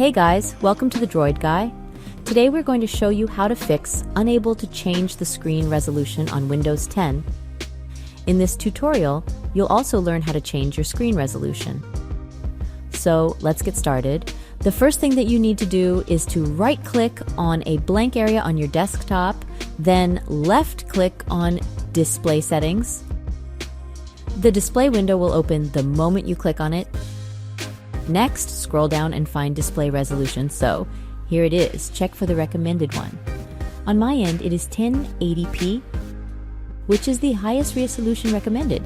Hey guys, welcome to the Droid Guy. Today we're going to show you how to fix unable to change the screen resolution on Windows 10. In this tutorial, you'll also learn how to change your screen resolution. So let's get started. The first thing that you need to do is to right-click on a blank area on your desktop, then left-click on Display Settings. The display window will open the moment you click on it. Next, scroll down and find Display Resolution. So here it is. Check for the recommended one. On my end, it is 1080p, which is the highest resolution recommended.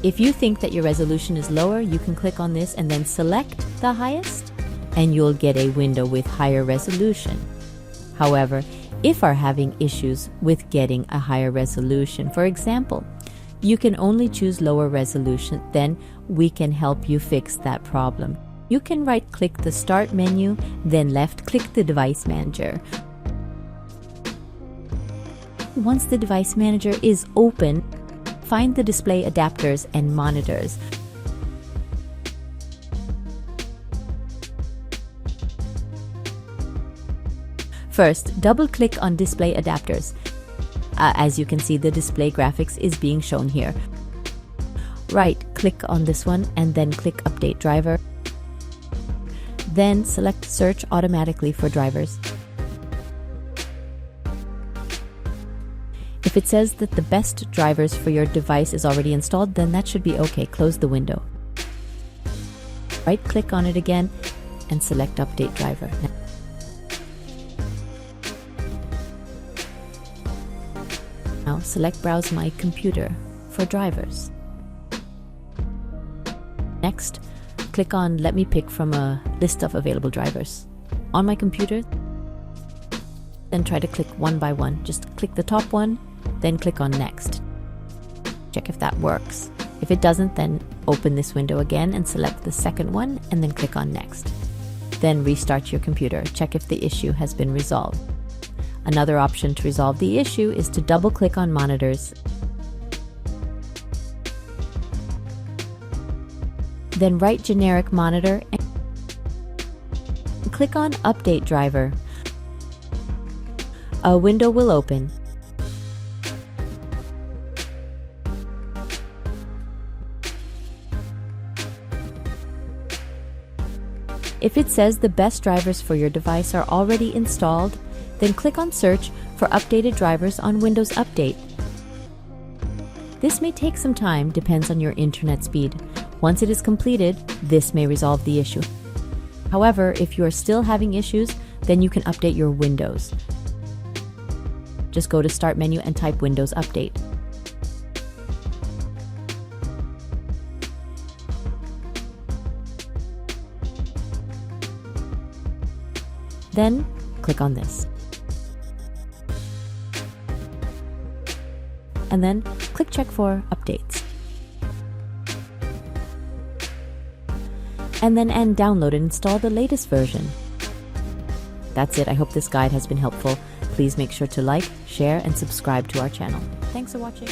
If you think that your resolution is lower, you can click on this and then select the highest, and you'll get a window with higher resolution. However, if you are having issues with getting a higher resolution, for example, you can only choose lower resolution, then we can help you fix that problem. You can right-click the Start menu, then left-click the Device Manager. Once the Device Manager is open, find the display adapters and monitors. First, double-click on Display Adapters. As you can see, the display graphics is being shown here. Right-click on this one and then click Update Driver. Then select Search automatically for drivers. If it says that the best drivers for your device is already installed, then that should be okay. Close the window. Right-click on it again and select Update Driver. Now select Browse My Computer for drivers. Next, click on Let me pick from a list of available drivers. On my computer, then try to click one by one. Just click the top one, then click on Next. Check if that works. If it doesn't, then open this window again and select the second one and then click on Next. Then restart your computer. Check if the issue has been resolved. Another option to resolve the issue is to double-click on Monitors. Then write Generic Monitor and click on Update Driver. A window will open. If it says the best drivers for your device are already installed, then click on Search for updated drivers on Windows Update. This may take some time, depends on your internet speed. Once it is completed, this may resolve the issue. However, if you are still having issues, then you can update your Windows. Just go to Start menu and type Windows Update. Then, click on this. And then, click Check for Updates. And then download and install the latest version. That's it. I hope this guide has been helpful. Please make sure to like, share, and subscribe to our channel. Thanks for watching.